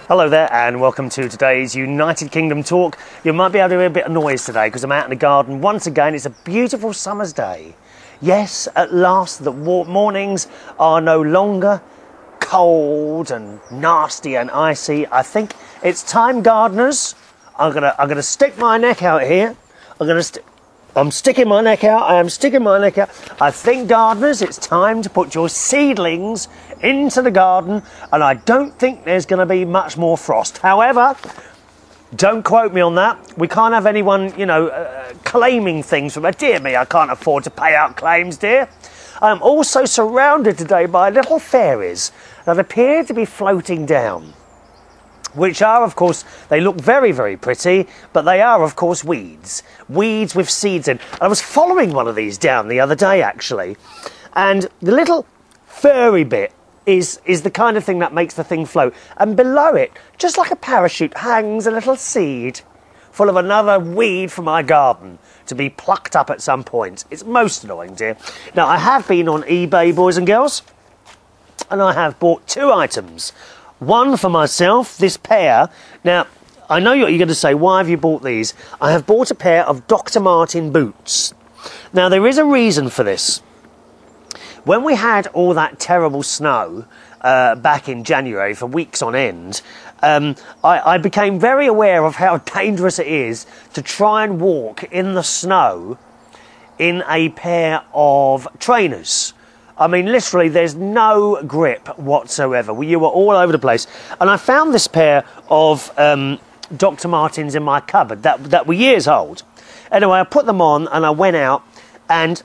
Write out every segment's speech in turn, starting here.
Hello there and welcome to today's United Kingdom talk. You might be able to hear a bit of noise today because I'm out in the garden once again. It's a beautiful summer's day. Yes, at last the mornings are no longer cold and nasty and icy. I think it's time, gardeners. I'm gonna stick my neck out here. I'm sticking my neck out. I am sticking my neck out. I think, gardeners, it's time to put your seedlings into the garden, and I don't think there's going to be much more frost. However, don't quote me on that. We can't have anyone, claiming things from it. Dear me, I can't afford to pay out claims, dear. I'm also surrounded today by little fairies that appear to be floating down, which are, of course, they look very, very pretty, but they are, of course, weeds. Weeds with seeds in. And I was following one of these down the other day, actually, and the little furry bit is the kind of thing that makes the thing float. And below it, just like a parachute, hangs a little seed full of another weed from my garden to be plucked up at some point. It's most annoying, dear. Now, I have been on eBay, boys and girls, and I have bought two items. One for myself, this pair. Now, I know what you're going to say, why have you bought these? I have bought a pair of Dr. Martin boots. Now, there is a reason for this. When we had all that terrible snow back in January for weeks on end, I became very aware of how dangerous it is to try and walk in the snow in a pair of trainers. I mean, literally, there's no grip whatsoever. You were all over the place. And I found this pair of Dr. Martens in my cupboard that were years old. Anyway, I put them on and I went out, and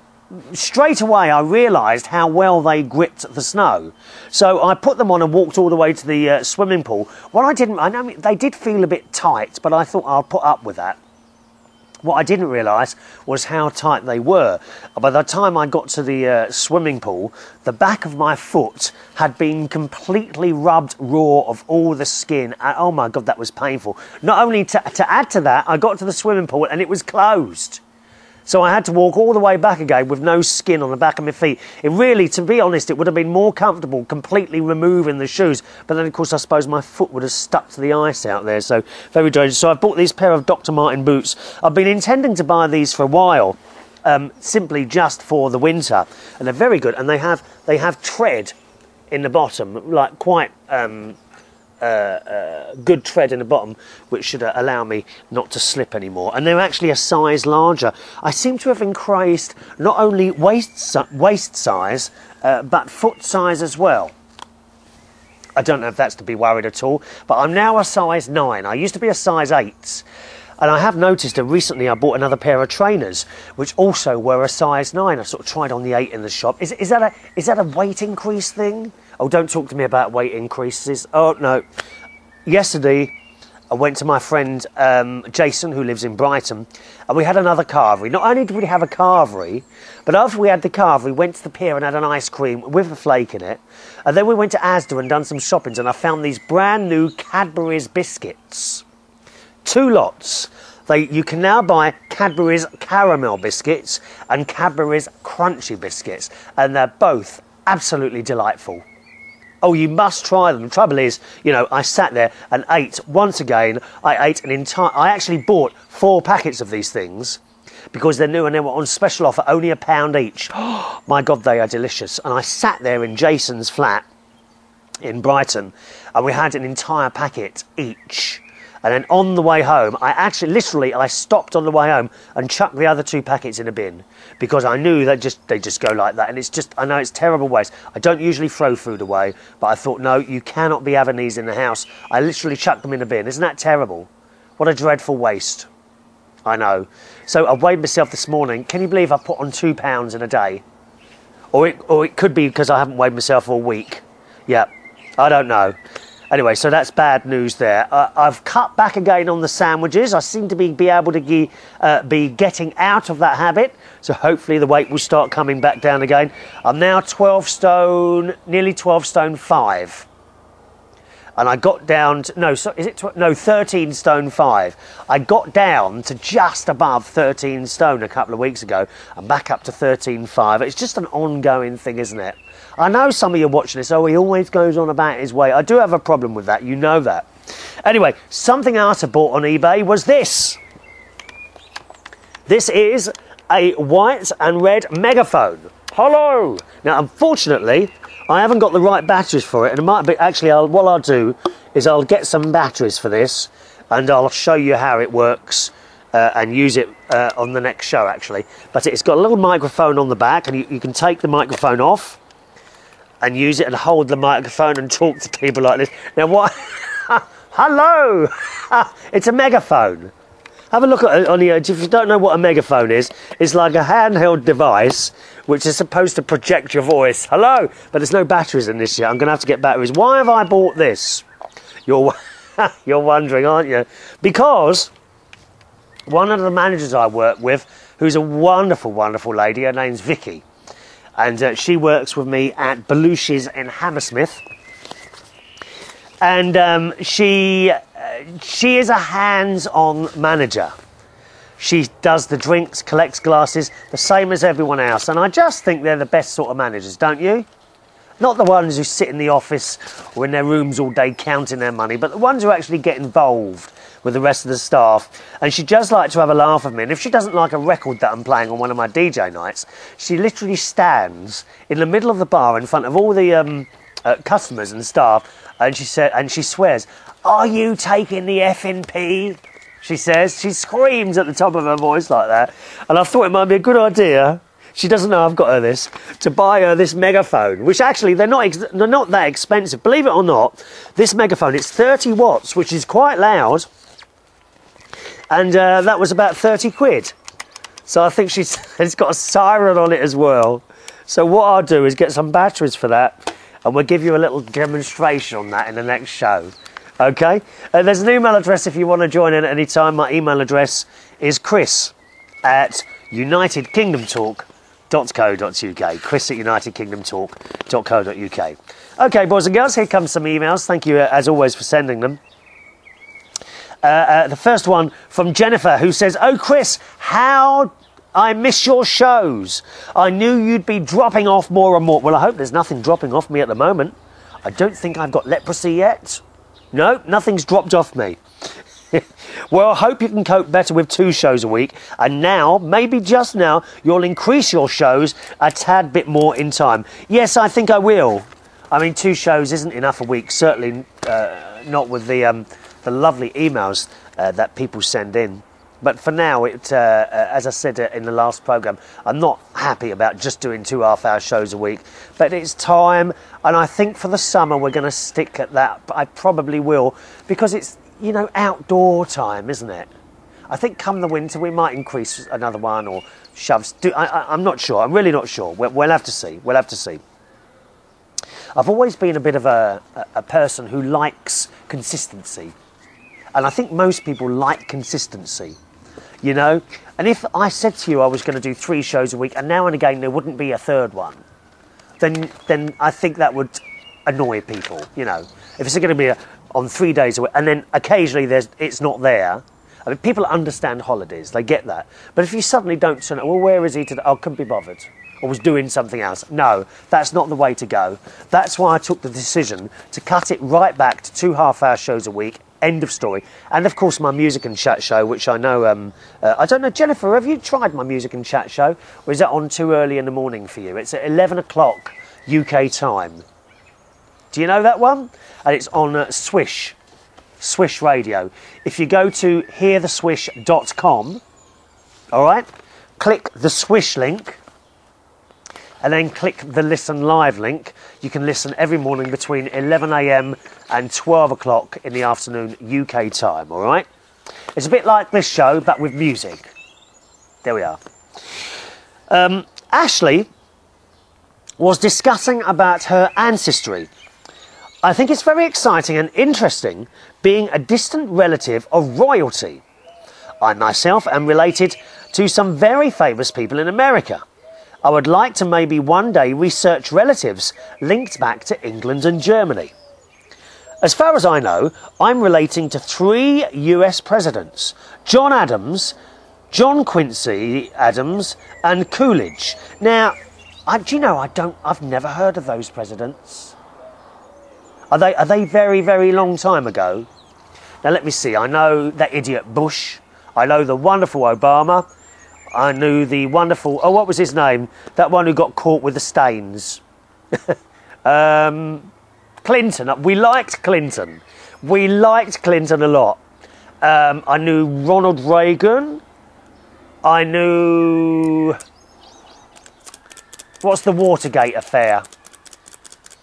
straight away I realised how well they gripped the snow. So I put them on and walked all the way to the swimming pool. I know they did feel a bit tight, but I thought I'll put up with that. What I didn't realise was how tight they were. By the time I got to the swimming pool, the back of my foot had been completely rubbed raw of all the skin. And, oh my God, that was painful. Not only to add to that, I got to the swimming pool and it was closed. So I had to walk all the way back again with no skin on the back of my feet. It really, to be honest, it would have been more comfortable completely removing the shoes. But then, of course, I suppose my foot would have stuck to the ice out there. So very dangerous. So I bought these pair of Dr. Martin boots. I've been intending to buy these for a while, simply just for the winter. And they're very good. And they have tread in the bottom, like quite good tread in the bottom, which should allow me not to slip anymore. And they're actually a size larger. I seem to have increased not only waist size, but foot size as well. I don't know if that's to be worried at all, but I'm now a size 9. I used to be a size 8. And I have noticed that recently I bought another pair of trainers, which also were a size 9. I sort of tried on the 8 in the shop. Is that a weight increase thing? Oh, don't talk to me about weight increases. Oh, no. Yesterday, I went to my friend Jason, who lives in Brighton, and we had another carvery. Not only did we have a carvery, but after we had the carvery, we went to the pier and had an ice cream with a flake in it. And then we went to Asda and done some shopping, and I found these brand new Cadbury's biscuits. 2 lots. You can now buy Cadbury's caramel biscuits and Cadbury's crunchy biscuits, and they're both absolutely delightful. Oh, you must try them. The trouble is, I sat there and ate. Once again, I ate I actually bought 4 packets of these things because they're new and they were on special offer, only £1 each. Oh, my God, they are delicious. And I sat there in Jason's flat in Brighton and we had an entire packet each. And then on the way home, I stopped on the way home and chucked the other 2 packets in a bin because I knew they just go like that. And I know it's terrible waste. I don't usually throw food away, but I thought, no, you cannot be having these in the house. I literally chucked them in a bin. Isn't that terrible? What a dreadful waste. I know. So I weighed myself this morning. Can you believe I put on 2 pounds in a day? Or it could be because I haven't weighed myself all week. Yeah, I don't know. Anyway, so that's bad news there. I've cut back again on the sandwiches. I seem to be able to be getting out of that habit. So hopefully the weight will start coming back down again. I'm now 12 stone, nearly 12 stone 5. And I got down to, 13 stone 5. I got down to just above 13 stone a couple of weeks ago and back up to 13.5. It's just an ongoing thing, isn't it? I know some of you are watching this, oh, he always goes on about his weight. I do have a problem with that, you know that. Anyway, something else I bought on eBay was this. This is a white and red Megaphone. Hello! Now, unfortunately, I haven't got the right batteries for it, and it might be, actually, what I'll do is I'll get some batteries for this, and I'll show you how it works and use it on the next show, actually. But it's got a little microphone on the back, and you can take the microphone off and use it and hold the microphone and talk to people like this. Now, what? Hello! It's a Megaphone. Have a look at it on the edge. If you don't know what a megaphone is, it's like a handheld device which is supposed to project your voice. Hello! But there's no batteries in this yet. I'm going to have to get batteries. Why have I bought this? You're wondering, aren't you? Because one of the managers I work with, who's a wonderful, wonderful lady, her name's Vicky, and she works with me at Belushi's in Hammersmith. And she is a hands-on manager. She does the drinks, collects glasses, the same as everyone else. And I just think they're the best sort of managers, don't you? Not the ones who sit in the office or in their rooms all day counting their money, but the ones who actually get involved with the rest of the staff. And she does like to have a laugh at me. And if she doesn't like a record that I'm playing on one of my DJ nights, she literally stands in the middle of the bar in front of all the customers and staff, and she swears, "Are you taking the effing pee?" She says. She screams at the top of her voice like that. And I thought it might be a good idea, she doesn't know I've got her this, to buy her this Megaphone, which actually they're not that expensive. Believe it or not, this Megaphone, it's 30 watts, which is quite loud, and that was about 30 quid. So I think it's got a siren on it as well. So what I'll do is get some batteries for that, and we'll give you a little demonstration on that in the next show. Okay? There's an email address if you want to join in at any time. My email address is chris@unitedkingdomtalk.co.uk. chris@unitedkingdomtalk.co.uk. Okay, boys and girls, here comes some emails. Thank you, as always, for sending them. The first one from Jennifer, who says, "Oh, Chris, how I miss your shows. I knew you'd be dropping off more and more." Well, I hope there's nothing dropping off me at the moment. I don't think I've got leprosy yet. No, nothing's dropped off me. Well, I hope you can cope better with 2 shows a week. And now, maybe just now, you'll increase your shows a tad bit more in time. Yes, I think I will. I mean, 2 shows isn't enough a week. Certainly not with the lovely emails that people send in. But for now, as I said in the last programme, I'm not happy about just doing 2 half-hour shows a week. But it's time, and I think for the summer we're going to stick at that. But I probably will, because it's, you know, outdoor time, isn't it? I think come the winter we might increase another one or shove. I'm not sure. I'm really not sure. We'll have to see. We'll have to see. I've always been a bit of a person who likes consistency. And I think most people like consistency. You know, and if I said to you I was going to do 3 shows a week and now and again there wouldn't be a 3rd one, then I think that would annoy people, you know. If it's going to be on 3 days a week and then occasionally it's not there, I mean, people understand holidays, they get that. But if you suddenly don't turn up, well, where is he today? Oh, couldn't be bothered. Or was doing something else. No, that's not the way to go. That's why I took the decision to cut it right back to 2 half-hour shows a week. End of story. And of course my music and chat show, which I know, I don't know, Jennifer, have you tried my music and chat show? Or is that on too early in the morning for you? It's at 11 o'clock UK time. Do you know that one? And it's on Swish Radio. If you go to heartheswish.com, all right, click the Swish link, and then click the Listen Live link. You can listen every morning between 11 a.m. and 12 o'clock in the afternoon UK time, all right? It's a bit like this show, but with music. There we are. Ashley was discussing about her ancestry. I think it's very exciting and interesting being a distant relative of royalty. I myself am related to some very famous people in America. I would like to maybe one day research relatives linked back to England and Germany. As far as I know, I'm relating to 3 US presidents: John Adams, John Quincy Adams, and Coolidge. Now, do you know, I've never heard of those presidents. Are they very, very long time ago? Now let me see, I know that idiot Bush, I know the wonderful Obama, I knew the wonderful, oh, what was his name? That one who got caught with the stains. Clinton. We liked Clinton. We liked Clinton a lot. I knew Ronald Reagan. I knew... What's the Watergate affair?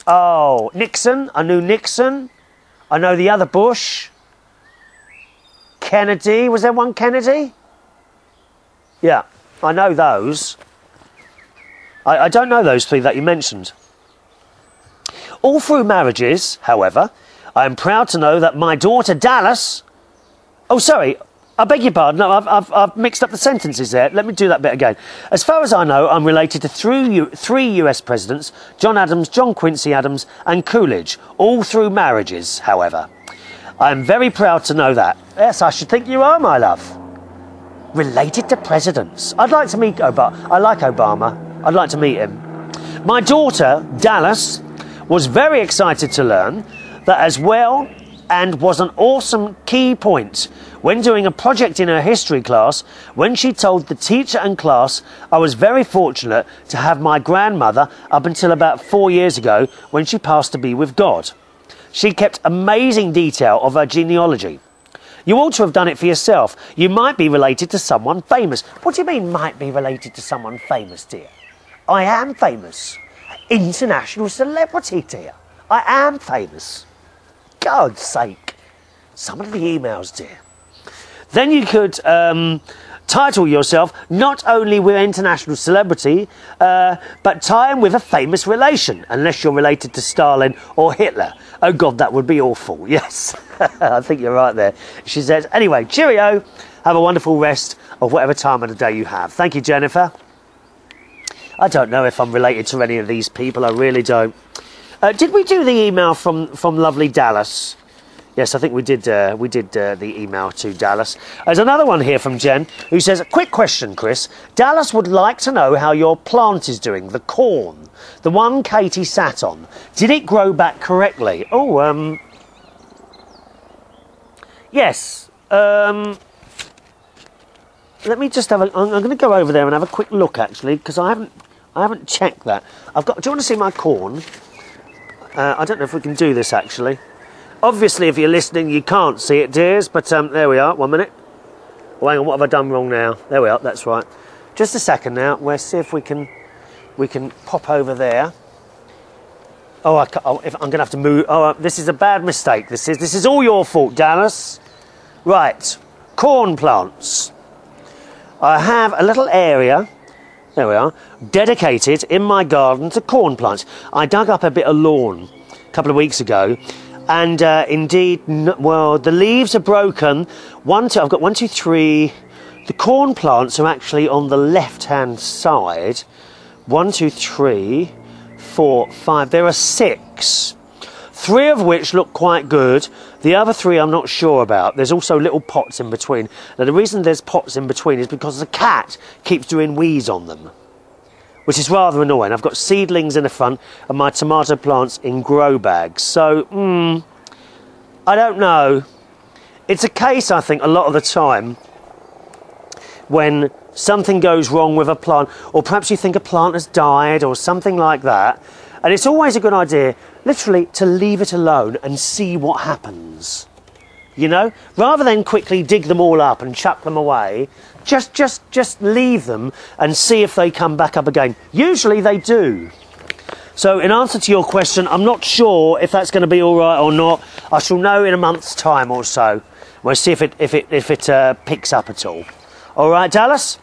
Oh, Nixon. I knew Nixon. I know the other Bush. Kennedy. Was there one Kennedy? Yeah, I know those. I don't know those three that you mentioned. All through marriages, however, I am proud to know that my daughter Dallas... Oh, sorry, I beg your pardon. No, I've mixed up the sentences there. Let me do that bit again. As far as I know, I'm related to three US presidents, John Adams, John Quincy Adams and Coolidge, all through marriages, however. I am very proud to know that. Yes, I should think you are, my love. Related to presidents. I'd like to meet Obama. I like Obama. I'd like to meet him. My daughter, Dallas, was very excited to learn that as well, and was an awesome key point when doing a project in her history class, when she told the teacher and class I was very fortunate to have my grandmother up until about 4 years ago when she passed to be with God. She kept amazing detail of her genealogy. You ought to have done it for yourself. You might be related to someone famous. What do you mean, might be related to someone famous, dear? I am famous. International celebrity, dear. I am famous. God's sake. Some of the emails, dear. Then you could title yourself not only with international celebrity, but tie him with a famous relation, unless you're related to Stalin or Hitler. Oh God, that would be awful. Yes, I think you're right there. She says, anyway, cheerio. Have a wonderful rest of whatever time of the day you have. Thank you, Jennifer. I don't know if I'm related to any of these people. I really don't. Did we do the email from lovely Dallas? Yes, I think we did the email to Dallas. There's another one here from Jen who says, a quick question, Chris. Dallas would like to know how your plant is doing, the corn, the one Katie sat on. Did it grow back correctly? Oh, yes. Let me just have a... I'm going to go over there and have a quick look, actually, because I haven't checked that. Do you want to see my corn? I don't know if we can do this, actually. Obviously, if you're listening, you can't see it, dears, but there we are. 1 minute. Oh, hang on, what have I done wrong now? There we are, that's right. Just a second now. We'll see if we can pop over there. Oh, I'm going to have to move. Oh, this is a bad mistake. This is all your fault, Dallas. Right, corn plants. I have a little area, there we are, dedicated in my garden to corn plants. I dug up a bit of lawn a couple of weeks ago, and indeed, well, the leaves are broken. I've got 1, 2, 3. The corn plants are actually on the left-hand side. 1, 2, 3, 4, 5. There are 6. 3 of which look quite good. The other 3 I'm not sure about. There's also little pots in between. Now, the reason there's pots in between is because the cat keeps doing wheeze on them, which is rather annoying. I've got seedlings in the front and my tomato plants in grow bags. So, I don't know. It's a case, I think, a lot of the time when something goes wrong with a plant, or perhaps you think a plant has died or something like that, and it's always a good idea, literally, to leave it alone and see what happens. You know? Rather than quickly dig them all up and chuck them away, just leave them and see if they come back up again. Usually they do. So in answer to your question, I'm not sure if that's going to be all right or not. I shall know in a month's time or so. We'll see if it picks up at all. All right, Dallas?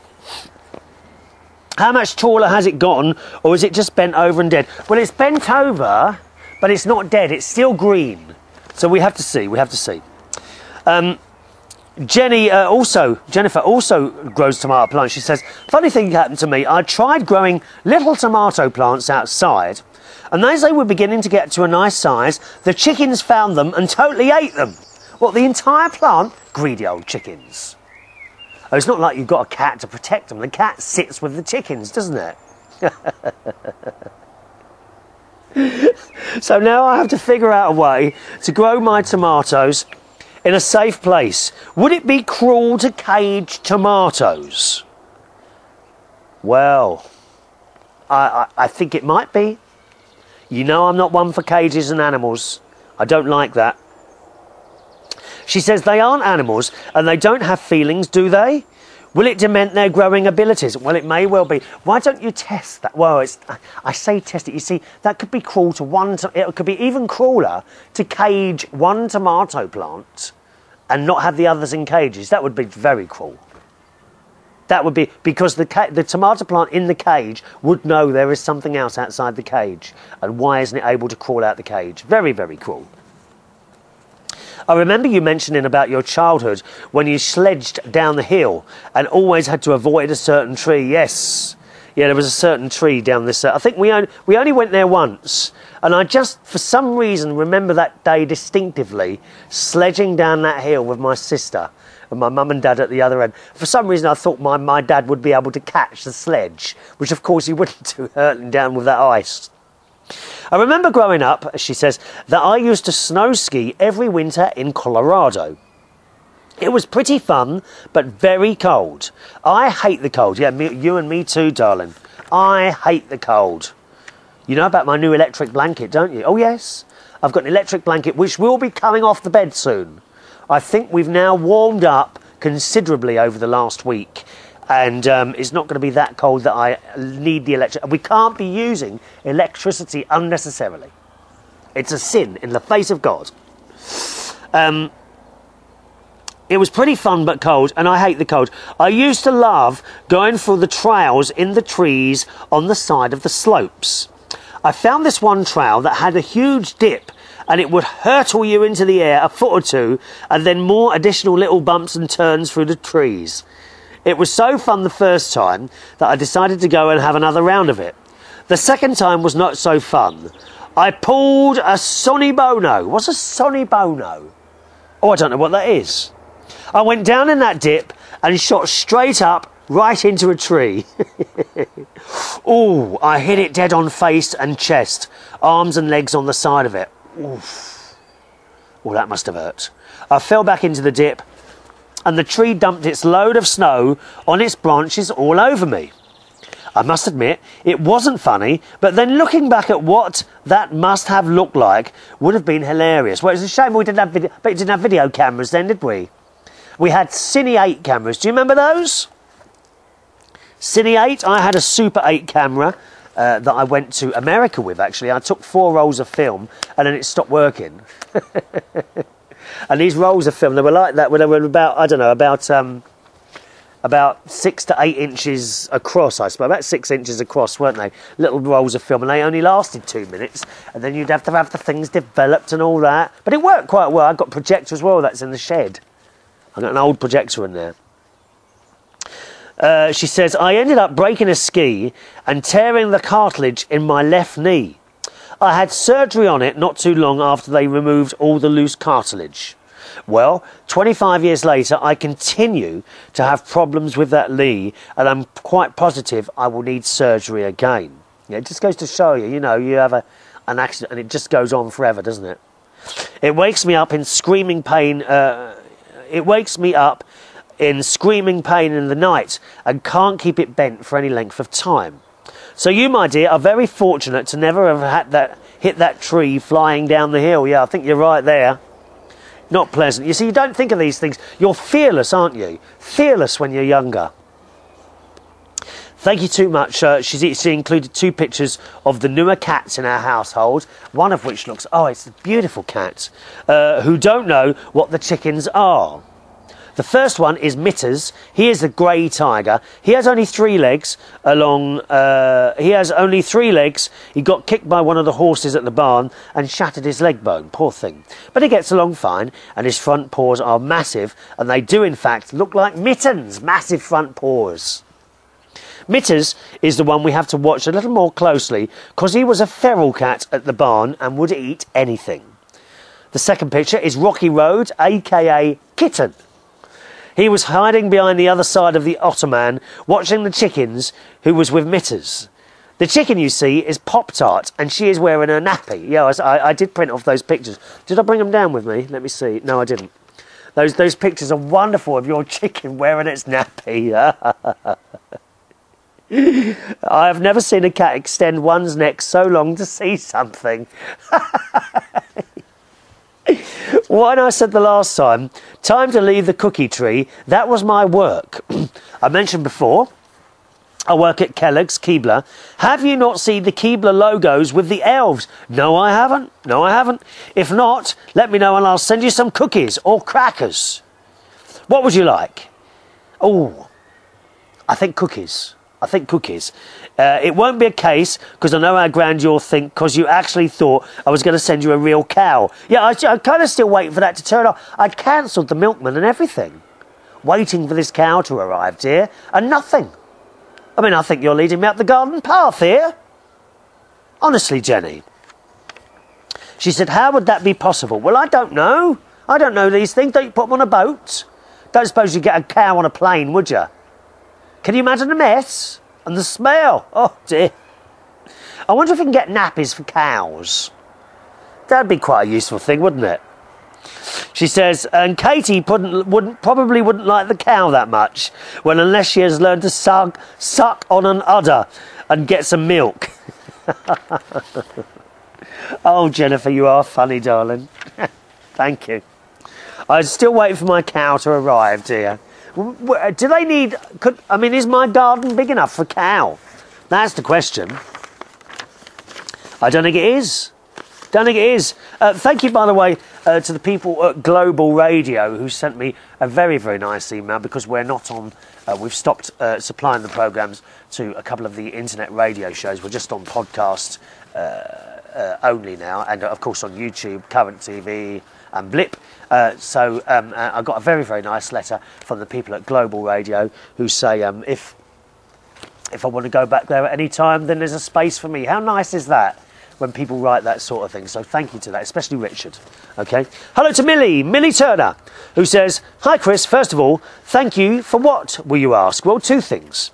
How much taller has it gotten, or is it just bent over and dead? Well, it's bent over, but it's not dead. It's still green. So we have to see. We have to see. Jennifer also grows tomato plants. She says, funny thing happened to me. I tried growing little tomato plants outside, and as they were beginning to get to a nice size, the chickens found them and totally ate them. What, the entire plant? Greedy old chickens. Oh, it's not like you've got a cat to protect them. The cat sits with the chickens, doesn't it? So now I have to figure out a way to grow my tomatoes in a safe place. Would it be cruel to cage tomatoes? Well, I think it might be. You know I'm not one for cages and animals. I don't like that. She says they aren't animals and they don't have feelings, do they? Will it dement their growing abilities? Well, it may well be. Why don't you test that? Well, I say test it. You see, that could be cruel to it could be even crueler to cage one tomato plant and not have the others in cages. That would be very cruel. That would be because the tomato plant in the cage would know there is something else outside the cage. And why isn't it able to crawl out the cage? Very, very cruel. I remember you mentioning about your childhood when you sledged down the hill and always had to avoid a certain tree. Yes. Yeah, there was a certain tree down this. I think we only went there once. And I just, for some reason, remember that day distinctively, sledging down that hill with my sister and my mum and dad at the other end. For some reason, I thought my dad would be able to catch the sledge, which of course he wouldn't do, hurtling down with that ice. I remember growing up, she says, that I used to snow ski every winter in Colorado. It was pretty fun, but very cold. I hate the cold. Yeah, you and me too, darling. I hate the cold. You know about my new electric blanket, don't you? Oh, yes. I've got an electric blanket which will be coming off the bed soon. I think we've now warmed up considerably over the last week. And it's not going to be that cold that I need the electric. We can't be using electricity unnecessarily. It's a sin in the face of God. It was pretty fun but cold, and I hate the cold. I used to love going through the trails in the trees on the side of the slopes. I found this one trail that had a huge dip, and it would hurtle you into the air a foot or two, and then more additional little bumps and turns through the trees. It was so fun the first time that I decided to go and have another round of it. The second time was not so fun. I pulled a sonny bono. What's a sonny bono? Oh, I don't know what that is. I went down in that dip and shot straight up right into a tree. Ooh, I hit it dead on face and chest, arms and legs on the side of it. Oof. Oh, that must have hurt. I fell back into the dip and the tree dumped its load of snow on its branches all over me. I must admit, it wasn't funny, but then looking back at what that must have looked like would have been hilarious. Well, it's a shame we didn't have video cameras then, did we? We had Cine 8 cameras. Do you remember those? Cine 8, I had a Super 8 camera that I went to America with, actually. I took 4 rolls of film and then it stopped working. And these rolls of film, they were like that when they were about, I don't know, about 6 to 8 inches across, I suppose. About 6 inches across, weren't they? Little rolls of film, and they only lasted 2 minutes. And then you'd have to have the things developed and all that. But it worked quite well. I've got a projector as well that's in the shed. I've got an old projector in there. She says, I ended up breaking a ski and tearing the cartilage in my left knee. I had surgery on it not too long after they removed all the loose cartilage. Well, 25 years later, I continue to have problems with that knee, and I'm quite positive I will need surgery again. Yeah, it just goes to show you, you know, you have an accident and it just goes on forever, doesn't it? It wakes me up in screaming pain. It wakes me up in screaming pain in the night and can't keep it bent for any length of time. So you, my dear, are very fortunate to never have had hit that tree flying down the hill. Yeah, I think you're right there. Not pleasant. You see, you don't think of these things. You're fearless, aren't you? Fearless when you're younger. Thank you too much. She included 2 pictures of the newer cats in our household, one of which looks, oh, it's a beautiful cat, who don't know what the chickens are. The first one is Mitters. He is a grey tiger. He has only 3 legs He got kicked by one of the horses at the barn and shattered his leg bone. Poor thing. But he gets along fine, and his front paws are massive, and they do in fact look like mittens. Massive front paws. Mitters is the one we have to watch a little more closely because he was a feral cat at the barn and would eat anything. The second picture is Rocky Road, aka Kitten. He was hiding behind the other side of the ottoman, watching the chickens, who was with Mitters. The chicken you see is Pop-Tart, and she is wearing her nappy. Yeah, I did print off those pictures. Did I bring them down with me? Let me see. No, I didn't. Those pictures are wonderful of your chicken wearing its nappy. I have never seen a cat extend one's neck so long to see something. When I said the last time, time to leave the cookie tree, that was my work. I mentioned before, I work at Kellogg's, Keebler. Have you not seen the Keebler logos with the elves? No, I haven't. No, I haven't. If not, let me know and I'll send you some cookies or crackers. What would you like? Oh, I think cookies. I think cookies. It won't be a case, because I know how grand you'll think, because you actually thought I was going to send you a real cow. Yeah, I'm kind of still waiting for that to turn up. I cancelled the milkman and everything. Waiting for this cow to arrive, dear, and nothing. I mean, I think you're leading me up the garden path here. Honestly, Jenny. She said, how would that be possible? Well, I don't know. I don't know these things. Don't you put them on a boat? Don't suppose you'd get a cow on a plane, would you? Can you imagine the mess? And the smell? Oh, dear. I wonder if we can get nappies for cows. That'd be quite a useful thing, wouldn't it? She says, and Katie probably wouldn't like the cow that much, well, unless she has learned to suck on an udder and get some milk. Oh, Jennifer, you are funny, darling. Thank you. I'm still waiting for my cow to arrive, dear. Do they need... I mean, is my garden big enough for a cow? That's the question. I don't think it is. Don't think it is. Thank you, by the way, to the people at Global Radio who sent me a very, very nice email, because we're not on... we've stopped supplying the programmes to a couple of the internet radio shows. We're just on podcast only now, and of course on YouTube, Current TV and Blip. So I got a very, very nice letter from the people at Global Radio who say if I want to go back there at any time, then there's a space for me. How nice is that when people write that sort of thing? So thank you to that, especially Richard. Okay. Hello to Millie Turner, who says, hi Chris, first of all, thank you for what, will you ask? Well, two things.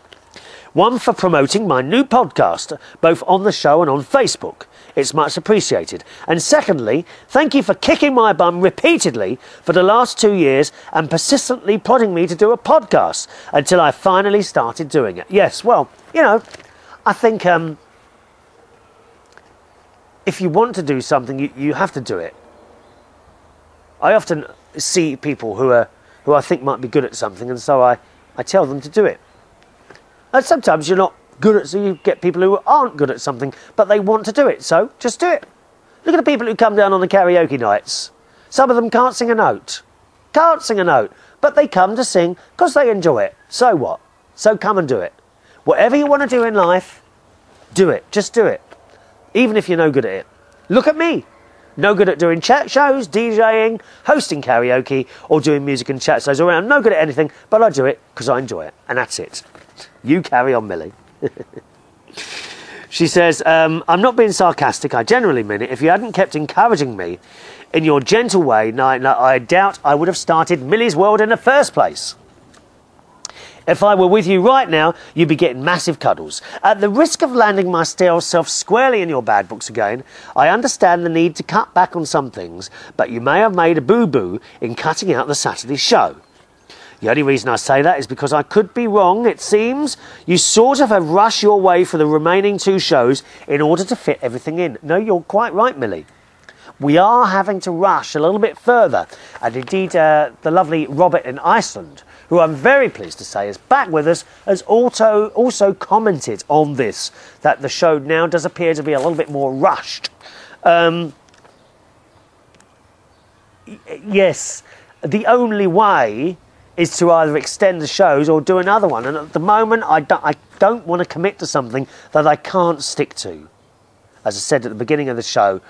One, for promoting my new podcast, both on the show and on Facebook. It's much appreciated. And secondly, thank you for kicking my bum repeatedly for the last 2 years and persistently prodding me to do a podcast until I finally started doing it. Yes, well, you know, I think if you want to do something, you have to do it. I often see people who I think might be good at something, and so I tell them to do it. And sometimes you're not good at, so you get people who aren't good at something, but they want to do it, so just do it. Look at the people who come down on the karaoke nights. Some of them can't sing a note. Can't sing a note, but they come to sing because they enjoy it. So what? So come and do it. Whatever you want to do in life, do it. Just do it. Even if you're no good at it. Look at me. No good at doing chat shows, DJing, hosting karaoke, or doing music and chat shows around. No good at anything, but I do it because I enjoy it. And that's it. You carry on, Millie. She says, I'm not being sarcastic, I genuinely mean it. If you hadn't kept encouraging me in your gentle way, I doubt I would have started Millie's World in the first place. If I were with you right now, you'd be getting massive cuddles. At the risk of landing my stale self squarely in your bad books again, I understand the need to cut back on some things, but you may have made a boo-boo in cutting out the Saturday show. The only reason I say that is because I could be wrong. It seems you sort of have rushed your way for the remaining 2 shows in order to fit everything in. No, you're quite right, Millie. We are having to rush a little bit further. And indeed, the lovely Robert in Iceland, who I'm very pleased to say is back with us, has also commented on this, that the show now does appear to be a little bit more rushed. Yes, the only way is to either extend the shows or do another one. And at the moment, I don't want to commit to something that I can't stick to. As I said at the beginning of the show,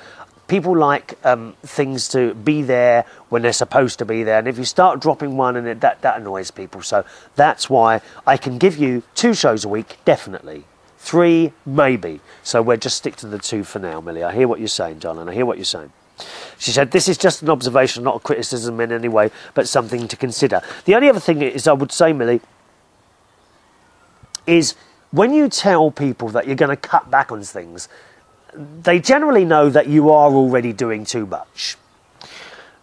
people like things to be there when they're supposed to be there. And if you start dropping one, and that annoys people. So that's why I can give you 2 shows a week, definitely. 3, maybe. So we'll just stick to the 2 for now, Millie. I hear what you're saying, darling. I hear what you're saying. She said, this is just an observation, not a criticism in any way, but something to consider. The only other thing is, I would say, Millie, is when you tell people that you're going to cut back on things, they generally know that you are already doing too much.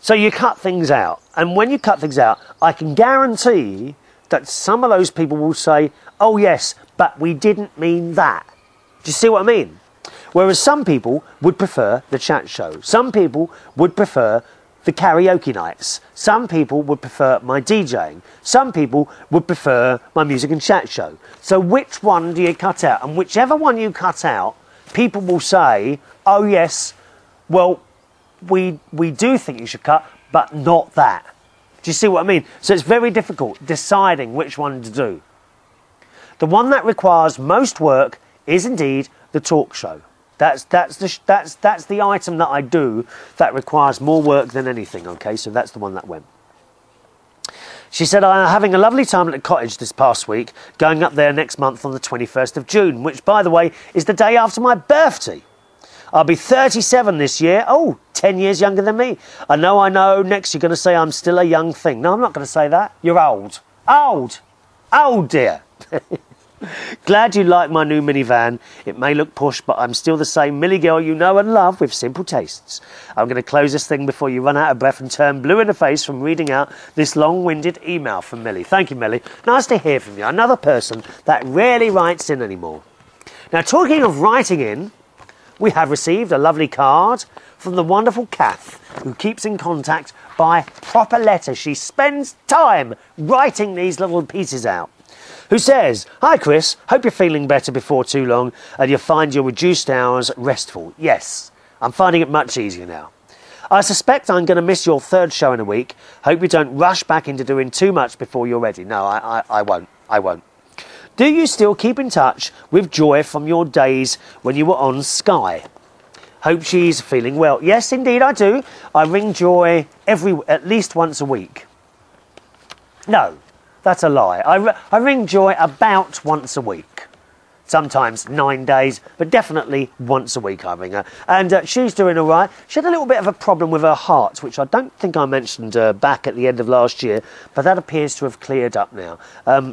So you cut things out. And when you cut things out, I can guarantee that some of those people will say, oh yes, but we didn't mean that. Do you see what I mean? Whereas some people would prefer the chat show. Some people would prefer the karaoke nights. Some people would prefer my DJing. Some people would prefer my music and chat show. So which one do you cut out? And whichever one you cut out, people will say, oh yes, well, we do think you should cut, but not that. Do you see what I mean? So it's very difficult deciding which one to do. The one that requires most work is indeed the talk show. That's the item that I do that requires more work than anything, okay? So that's the one that went. She said, I'm having a lovely time at the cottage this past week, going up there next month on the 21st of June, which, by the way, is the day after my birthday. I'll be 37 this year. Oh, 10 years younger than me. I know. Next you're going to say I'm still a young thing. No, I'm not going to say that. You're old. Old, dear. Glad you like my new minivan. It may look push, but I'm still the same Millie girl you know and love with simple tastes. I'm going to close this thing before you run out of breath and turn blue in the face from reading out this long-winded email from Millie. Thank you, Millie. Nice to hear from you. Another person that rarely writes in anymore. Now, talking of writing in, we have received a lovely card from the wonderful Kath, who keeps in contact by proper letter. She spends time writing these little pieces out. Who says, hi Chris, hope you're feeling better before too long and you find your reduced hours restful. Yes, I'm finding it much easier now. I suspect I'm going to miss your third show in a week. Hope you don't rush back into doing too much before you're ready. No, I won't. Do you still keep in touch with Joy from your days when you were on Sky? Hope she's feeling well. Yes, indeed I do. I ring Joy at least once a week. No. That's a lie. I ring Joy about once a week. Sometimes 9 days, but definitely once a week I ring her. And she's doing all right. She had a little bit of a problem with her heart, which I don't think I mentioned back at the end of last year, but that appears to have cleared up now.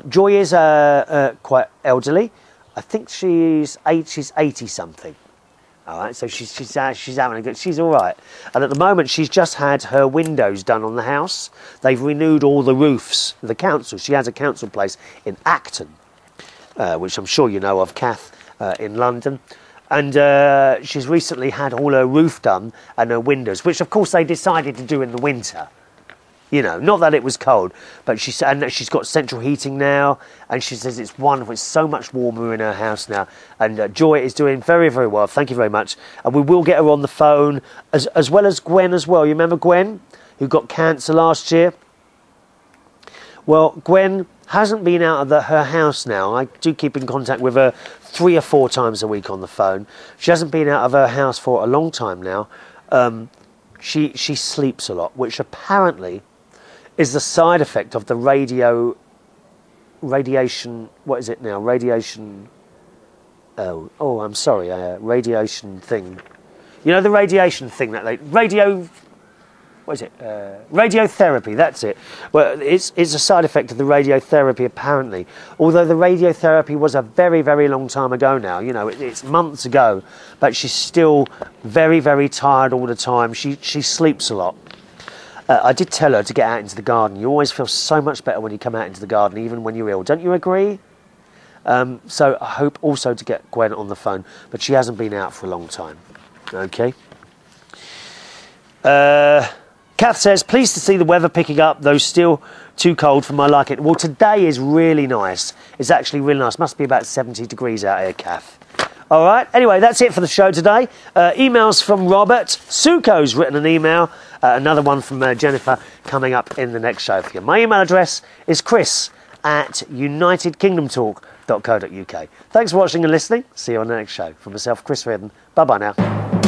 Joy is quite elderly. I think she's 80-something. All right, so she's having a good. She's all right, and at the moment she's just had her windows done on the house. They've renewed all the roofs. The council. She has a council place in Acton, which I'm sure you know of, Kath, in London, and she's recently had all her roof done and her windows, which of course they decided to do in the winter. You know, not that it was cold, but she's got central heating now, and she says it's wonderful. It's so much warmer in her house now, and Joy is doing very, very well. Thank you very much, and we will get her on the phone as well as Gwen as well. You remember Gwen, who got cancer last year? Well, Gwen hasn't been out of her house now. I do keep in contact with her 3 or 4 times a week on the phone. She hasn't been out of her house for a long time now. She sleeps a lot, which apparently is the side effect of the radiation, what is it now? Radiation, I'm sorry, radiation thing. You know the radiation thing that radiotherapy, that's it. Well, it's a side effect of the radiotherapy apparently. Although the radiotherapy was a very, very long time ago now, you know, it's months ago, but she's still very, very tired all the time. She sleeps a lot. I did tell her to get out into the garden. You always feel so much better when you come out into the garden, even when you're ill. Don't you agree? So I hope also to get Gwen on the phone, but she hasn't been out for a long time. Okay. Kath says, pleased to see the weather picking up, though still too cold for my liking. Well, today is really nice. It's actually really nice. Must be about 70 degrees out here, Kath. All right. Anyway, that's it for the show today. Emails from Robert. Suko's written an email. Another one from Jennifer coming up in the next show for you. My email address is chris@unitedkingdomtalk.co.uk. Thanks for watching and listening. See you on the next show. From myself, Chris Reardon. Bye-bye now.